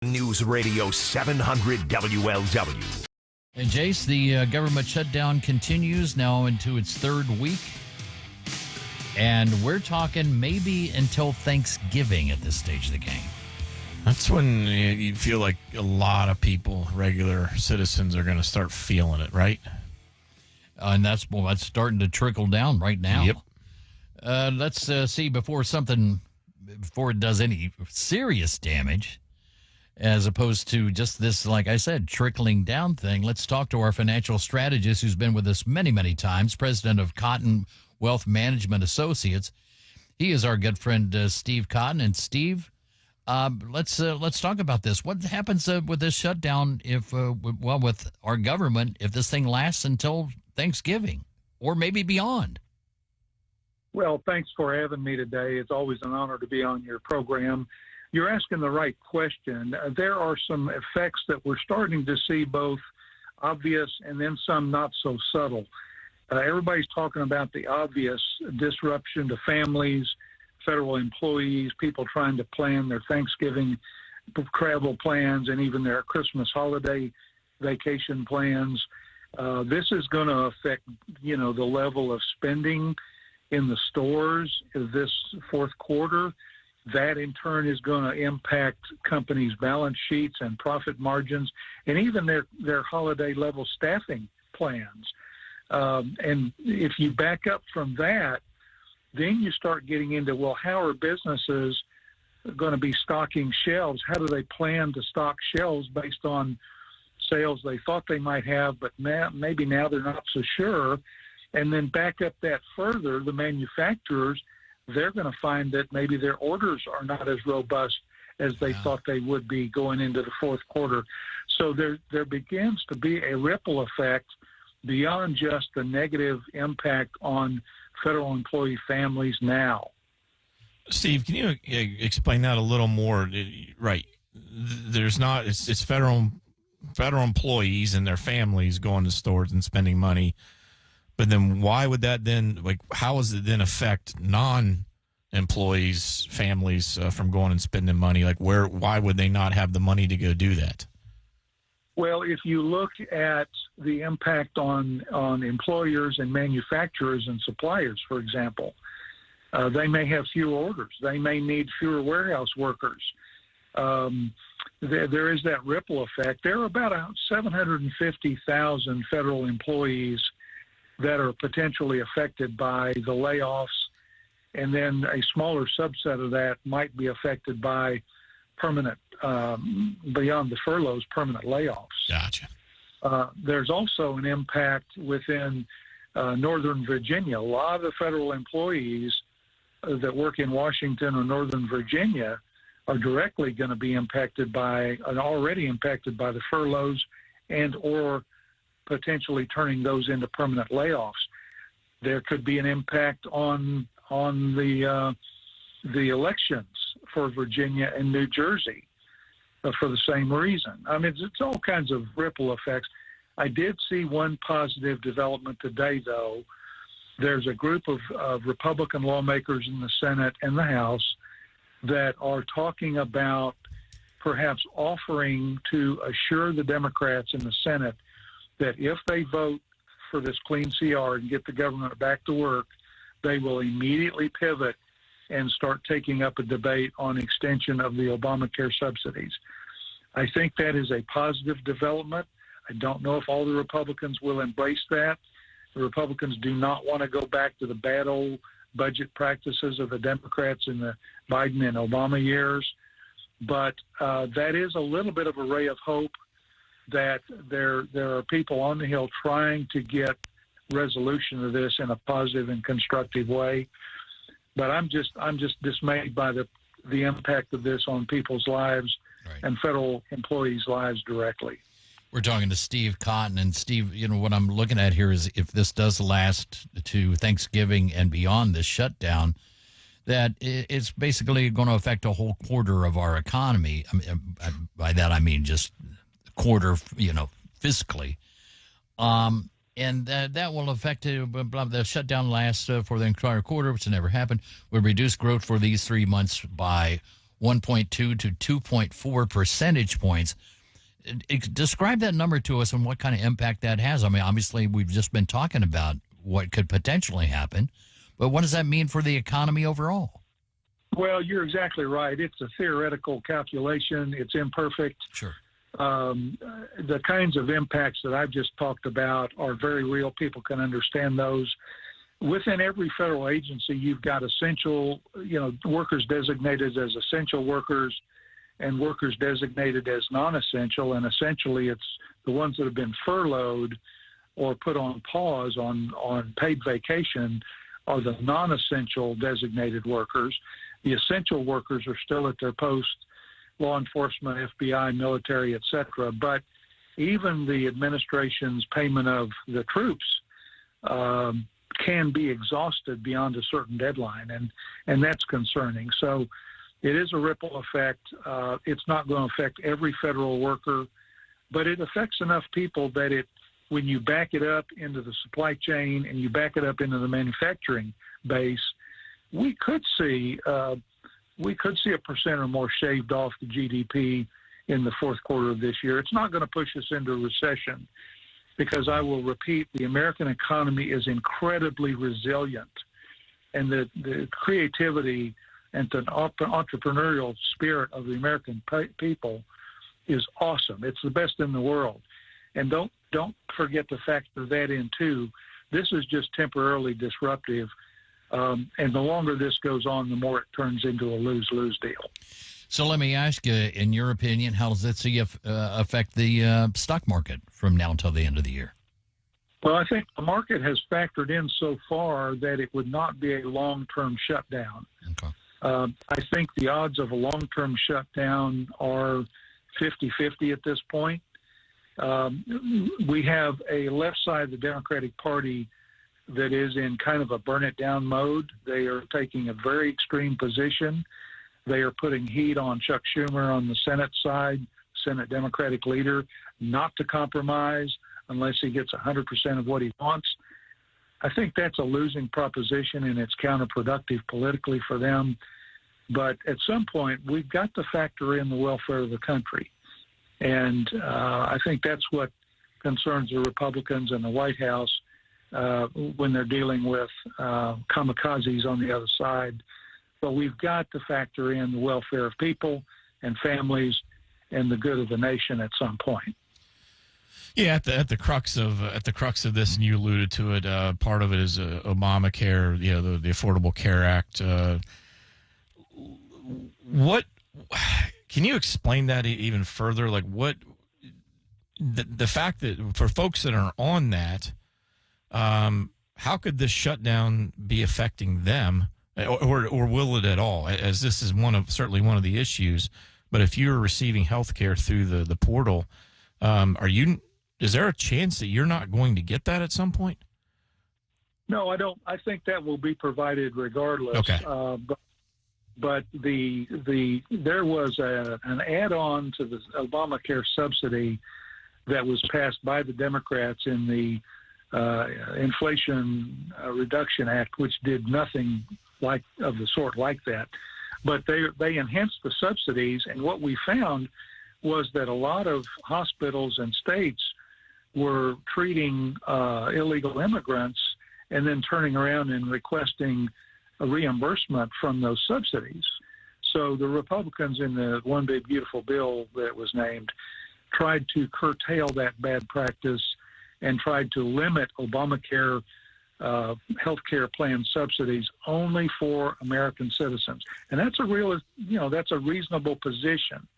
News Radio 700 WLW. And Jace, the government shutdown continues now into its third week. And we're talking maybe until Thanksgiving at this stage of the game. That's when you feel like a lot of people, regular citizens, are going to start feeling it, right? And that's starting to trickle down right now. Yep. Let's see before it does any serious damage, as opposed to just this, like I said, trickling down thing. Let's talk to our financial strategist who's been with us many, many times, president of Cotton Wealth Management Associates. He is our good friend, Steve Cotton. And Steve, let's talk about this. What happens with this shutdown with our government if this thing lasts until Thanksgiving or maybe beyond? Well, thanks for having me today. It's always an honor to be on your program. You're asking the right question. There are some effects that we're starting to see, both obvious and then some not so subtle. Everybody's talking about the obvious disruption to families, federal employees, people trying to plan their Thanksgiving travel plans and even their Christmas holiday vacation plans. This is going to affect, the level of spending in the stores this fourth quarter. That in turn is going to impact companies' balance sheets and profit margins and even their holiday level staffing plans. And if you back up from that, then you start getting into, well, how are businesses going to be stocking shelves? How do they plan to stock shelves based on sales they thought they might have, but maybe now they're not so sure? And then back up that further, the manufacturers, they're going to find that maybe their orders are not as robust as they thought they would be going into the fourth quarter. So there begins to be a ripple effect beyond just the negative impact on federal employee families now. Steve, can you explain that a little more? Right. It's federal employees and their families going to stores and spending money. But then why would that then, how does it then affect non-employees, families from going and spending money? Why would they not have the money to go do that? Well, if you look at the impact on employers and manufacturers and suppliers, for example, they may have fewer orders. They may need fewer warehouse workers. There is that ripple effect. There are about 750,000 federal employees that are potentially affected by the layoffs, and then a smaller subset of that might be affected by permanent, beyond the furloughs, permanent layoffs. Gotcha. There's also an impact within Northern Virginia. A lot of the federal employees that work in Washington or Northern Virginia are directly going to be already impacted by the furloughs and or potentially turning those into permanent layoffs. There could be an impact on the elections for Virginia and New Jersey for the same reason. I mean, it's all kinds of ripple effects. I did see one positive development today, though. There's a group of Republican lawmakers in the Senate and the House that are talking about perhaps offering to assure the Democrats in the Senate that if they vote for this clean CR and get the government back to work, they will immediately pivot and start taking up a debate on extension of the Obamacare subsidies. I think that is a positive development. I don't know if all the Republicans will embrace that. The Republicans do not want to go back to the bad old budget practices of the Democrats in the Biden and Obama years. But that is a little bit of a ray of hope that there are people on the Hill trying to get resolution of this in a positive and constructive way. But I'm just dismayed by the impact of this on people's lives and federal employees' lives directly. We're talking to Steve Cotton. And Steve, what I'm looking at here is if this does last to Thanksgiving and beyond this shutdown, that it's basically going to affect a whole quarter of our economy. I mean, by that, I mean just quarter, fiscally. And that will affect the shutdown lasts for the entire quarter, which never happened, will reduce growth for these 3 months by 1.2 to 2.4 percentage points. Describe that number to us and what kind of impact that has. I mean, obviously, we've just been talking about what could potentially happen, but what does that mean for the economy overall? Well, you're exactly right. It's a theoretical calculation. It's imperfect. Sure. The kinds of impacts that I've just talked about are very real. People can understand those. Within every federal agency, you've got essential, workers designated as essential workers and workers designated as non-essential. And essentially, it's the ones that have been furloughed or put on pause on paid vacation are the non-essential designated workers. The essential workers are still at their post, law enforcement, FBI, military, et cetera. But even the administration's payment of the troops can be exhausted beyond a certain deadline, and that's concerning. So it is a ripple effect. It's not going to affect every federal worker, but it affects enough people that when you back it up into the supply chain and you back it up into the manufacturing base, we could see a percent or more shaved off the GDP in the fourth quarter of this year. It's not going to push us into a recession because I will repeat, the American economy is incredibly resilient, and the creativity and the entrepreneurial spirit of the American people is awesome. It's the best in the world. And don't forget to factor that in too. This is just temporarily disruptive. And the longer this goes on, the more it turns into a lose-lose deal. So let me ask you, in your opinion, how does this affect the stock market from now until the end of the year? Well, I think the market has factored in so far that it would not be a long-term shutdown. Okay. I think the odds of a long-term shutdown are 50-50 at this point. We have a left side of the Democratic Party that is in kind of a burn-it-down mode. They are taking a very extreme position. They are putting heat on Chuck Schumer on the Senate side, Senate Democratic leader, not to compromise unless he gets 100% of what he wants. I think that's a losing proposition, and it's counterproductive politically for them. But at some point, we've got to factor in the welfare of the country. And I think that's what concerns the Republicans and the White House when they're dealing with kamikazes on the other side. But we've got to factor in the welfare of people and families and the good of the nation at some point. Yeah, at the crux of this, and you alluded to it. Part of it is Obamacare, the Affordable Care Act. What can you explain that even further? Like what the fact that for folks that are on that, how could this shutdown be affecting them, or will it at all? As this is certainly one of the issues. But if you're receiving health care through the portal, is there a chance that you're not going to get that at some point? No, I don't. I think that will be provided regardless. Okay. But there was an add-on to the Obamacare subsidy that was passed by the Democrats in the Inflation Reduction Act, which did nothing of the sort like that. But they enhanced the subsidies, and what we found was that a lot of hospitals and states were treating illegal immigrants and then turning around and requesting a reimbursement from those subsidies. So the Republicans in the One Big Beautiful Bill that was named tried to curtail that bad practice and tried to limit Obamacare health care plan subsidies only for American citizens. And that's that's a reasonable position.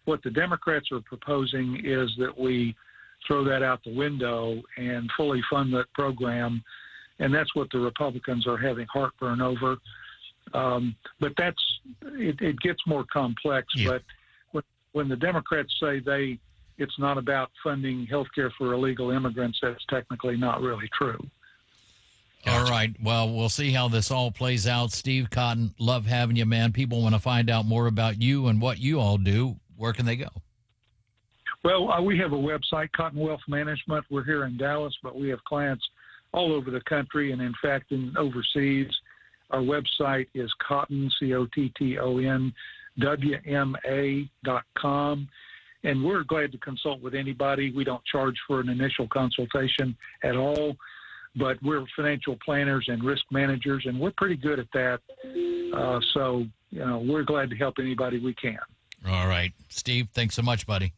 What the Democrats are proposing is that we throw that out the window and fully fund that program. And that's what the Republicans are having heartburn over. But it gets more complex. Yeah. But when the Democrats say it's not about funding health care for illegal immigrants, that's technically not really true. All right. Well, we'll see how this all plays out. Steve Cotton, love having you, man. People want to find out more about you and what you all do. Where can they go? Well, we have a website, Cotton Wealth Management. We're here in Dallas, but we have clients all over the country and, in fact, overseas. Our website is Cotton, wma.com. And we're glad to consult with anybody. We don't charge for an initial consultation at all, but we're financial planners and risk managers, and we're pretty good at that. So, we're glad to help anybody we can. All right. Steve, thanks so much, buddy.